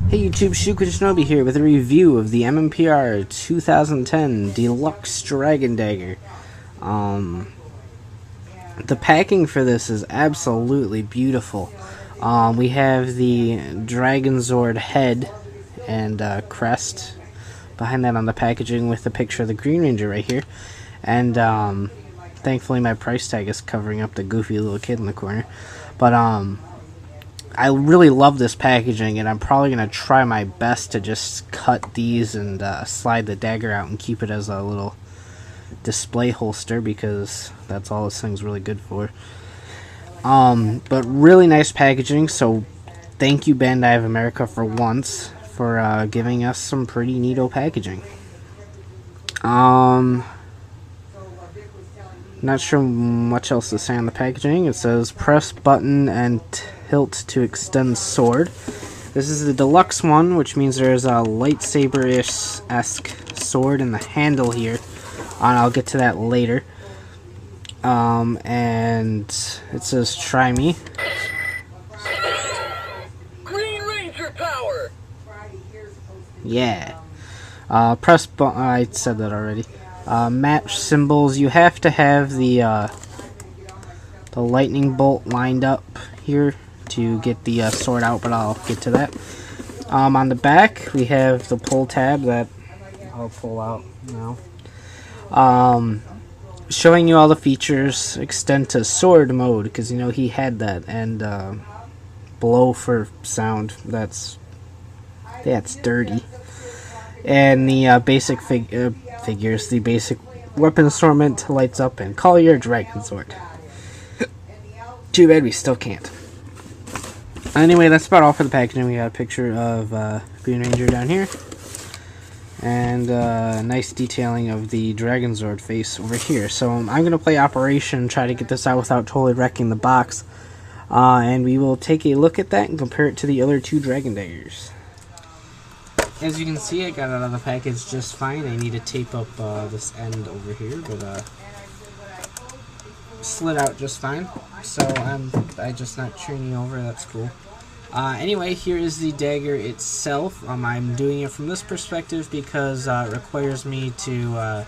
Hey YouTube, Shuka Shinobi here with a review of the MMPR 2010 Deluxe Dragon Dagger. The packing for this is absolutely beautiful. We have the Dragon Zord head and crest behind that on the packaging with the picture of the Green Ranger right here. And thankfully my price tag is covering up the goofy little kid in the corner. But I really love this packaging, and I'm probably going to try my best to just cut these and slide the dagger out and keep it as a little display holster, because that's all this thing's really good for. But really nice packaging, so thank you Bandai of America for once for giving us some pretty neato packaging. Not sure much else to say on the packaging. It says press button and tilt to extend sword. This is the deluxe one, which means there's a lightsaber-ish-esque sword in the handle here. And I'll get to that later. And it says try me. Green Ranger power. Yeah. Press button. I said that already. Match symbols. You have to have the lightning bolt lined up here to get the sword out, but I'll get to that. On the back, we have the pull tab that I'll pull out now. Showing you all the features. Extend to sword mode, because you know he had that, and blow for sound. That's dirty. And the basic figures, the basic weapon assortment lights up, and call your Dragon Sword. Too bad we still can't. Anyway, that's about all for the packaging. We got a picture of Green Ranger down here, and nice detailing of the Dragon Zord face over here. So I'm going to play Operation, try to get this out without totally wrecking the box, and we will take a look at that and compare it to the other two Dragon Daggers. As you can see, I got it out of the package just fine. I need to tape up this end over here, but slid out just fine. So I just not turning over. That's cool. Anyway, here is the dagger itself. I'm doing it from this perspective because it requires me to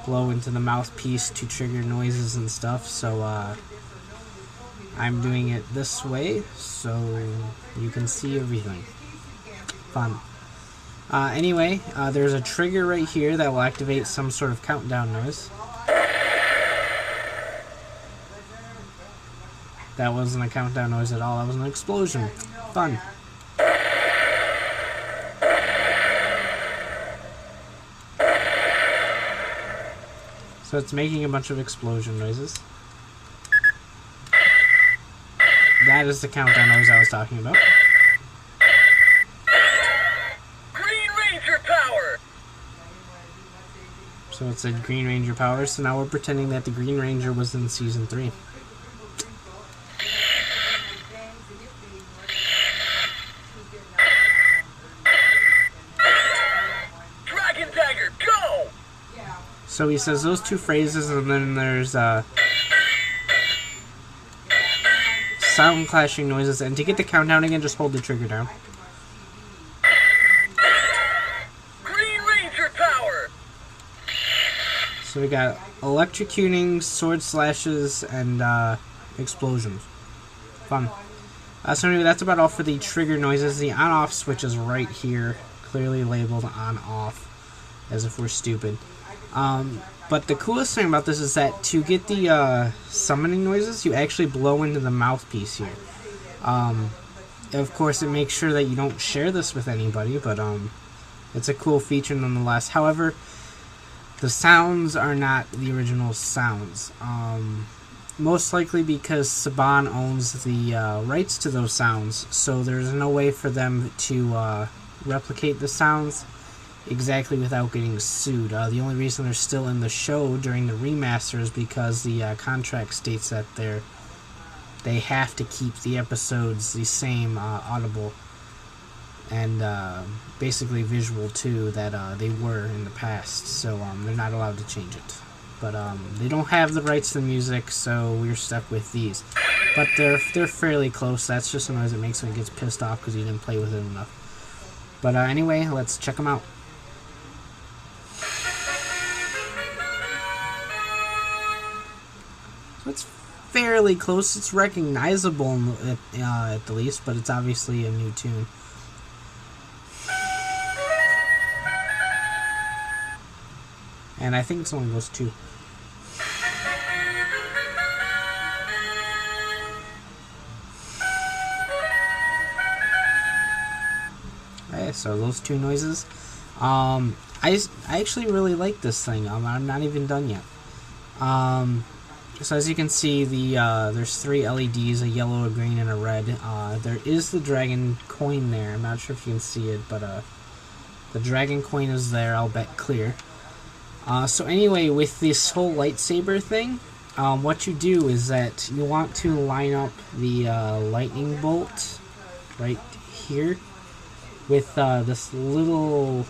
blow into the mouthpiece to trigger noises and stuff. So I'm doing it this way so you can see everything. Fun. Anyway, there's a trigger right here that will activate some sort of countdown noise. That wasn't a countdown noise at all, that was an explosion. Fun. So it's making a bunch of explosion noises. That is the countdown noise I was talking about. So it said Green Ranger power, so now we're pretending that the Green Ranger was in Season 3. Dragon Dagger, go! So he says those two phrases, and then there's sound clashing noises, and to get the countdown again, just hold the trigger down. So we got electrocuting, sword slashes, and explosions. Fun. So anyway, that's about all for the trigger noises. The on-off switch is right here, clearly labeled on-off, as if we're stupid. But the coolest thing about this is that to get the summoning noises, you actually blow into the mouthpiece here. Of course, it makes sure that you don't share this with anybody, but it's a cool feature nonetheless. However, the sounds are not the original sounds. Most likely because Saban owns the rights to those sounds, so there's no way for them to replicate the sounds exactly without getting sued. The only reason they're still in the show during the remaster is because the contract states that they have to keep the episodes the same audible and basically visual too that they were in the past, so they're not allowed to change it. But they don't have the rights to the music, so we're stuck with these. But they're fairly close. That's just a noise it makes when it gets pissed off because you didn't play with it enough. But anyway, let's check them out. So it's fairly close. It's recognizable at the least, but it's obviously a new tune. And I think it's only those two. Okay, so those two noises. I actually really like this thing. I'm not even done yet. So as you can see, there's 3 LEDs, a yellow, a green, and a red. There is the dragon coin there. I'm not sure if you can see it, but the dragon coin is there, I'll bet clear. So anyway, with this whole lightsaber thing, what you do is that you want to line up the lightning bolt right here with this little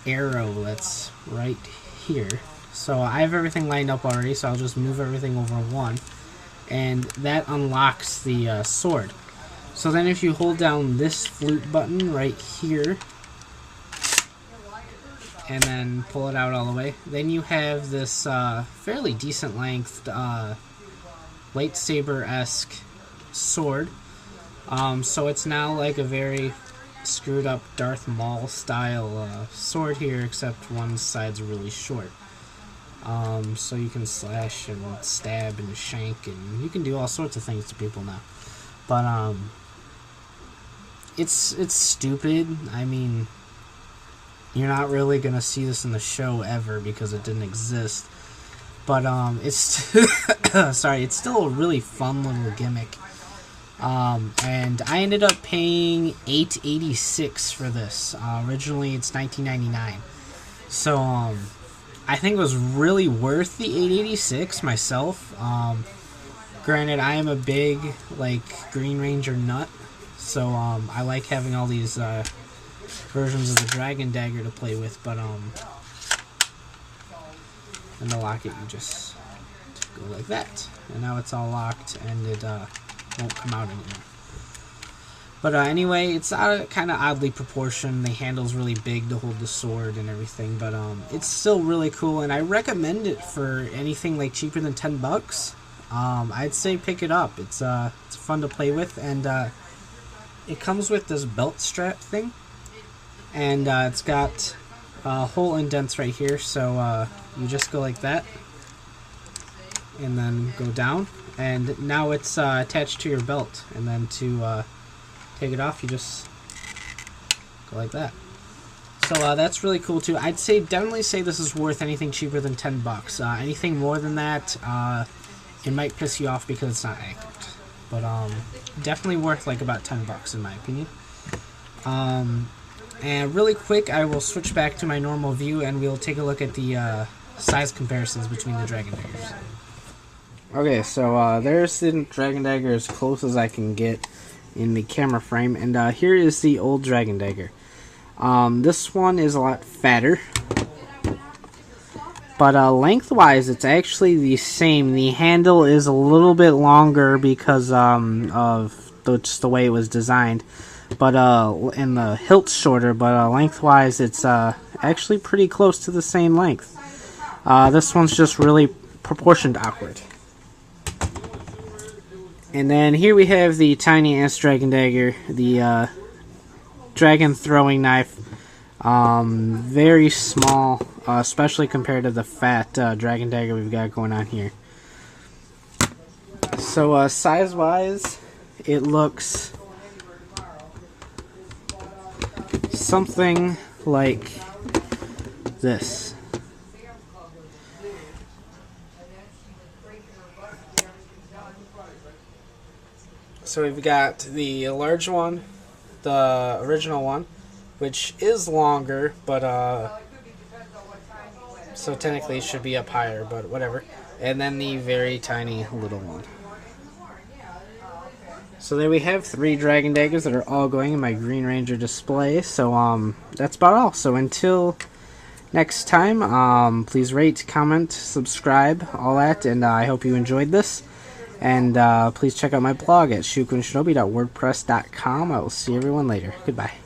arrow that's right here. So I have everything lined up already, so I'll just move everything over one, and that unlocks the sword. So then if you hold down this flute button right here, and then pull it out all the way, then you have this fairly decent length lightsaber-esque sword. So it's now like a very screwed up Darth Maul style sword here, except one side's really short. So you can slash and stab and shank, and you can do all sorts of things to people now. But it's stupid. I mean, you're not really gonna see this in the show ever because it didn't exist. But it's sorry, it's still a really fun little gimmick. And I ended up paying $8.86 for this. Originally, it's $19.99. So I think it was really worth the $8.86 myself. Granted, I am a big Green Ranger nut, so I like having all these versions of the Dragon Dagger to play with. But and to lock it, you just go like that, and now it's all locked, and it won't come out anymore. But anyway, it's kind of oddly proportioned. The handle's really big to hold the sword and everything, but it's still really cool, and I recommend it for anything like cheaper than $10. I'd say pick it up. It's fun to play with, and it comes with this belt strap thing, and it's got hole indents right here, so you just go like that, and then go down, and now it's attached to your belt, and then to take it off, you just go like that. So that's really cool too. I'd say definitely say this is worth anything cheaper than $10. Anything more than that, it might piss you off because it's not accurate. But definitely worth like about $10 in my opinion. And really quick, I will switch back to my normal view and we'll take a look at the size comparisons between the Dragon Daggers. Okay, so there's the Dragon Dagger as close as I can get in the camera frame, and here is the old Dragon Dagger. This one is a lot fatter, but lengthwise it's actually the same. The handle is a little bit longer because of just the way it was designed, but and the hilt's shorter, but lengthwise it's actually pretty close to the same length. This one's just really proportioned awkward. And then here we have the tiny ass Dragon Dagger, the dragon throwing knife. Very small, especially compared to the fat Dragon Dagger we've got going on here. So size wise, it looks something like this. So we've got the large one, the original one, which is longer, but so technically it should be up higher, but whatever. And then the very tiny little one. So there we have 3 Dragon Daggers that are all going in my Green Ranger display. So that's about all. So until next time, please rate, comment, subscribe, all that, and I hope you enjoyed this. And please check out my blog at shukunshinobi.wordpress.com. I will see everyone later. Goodbye.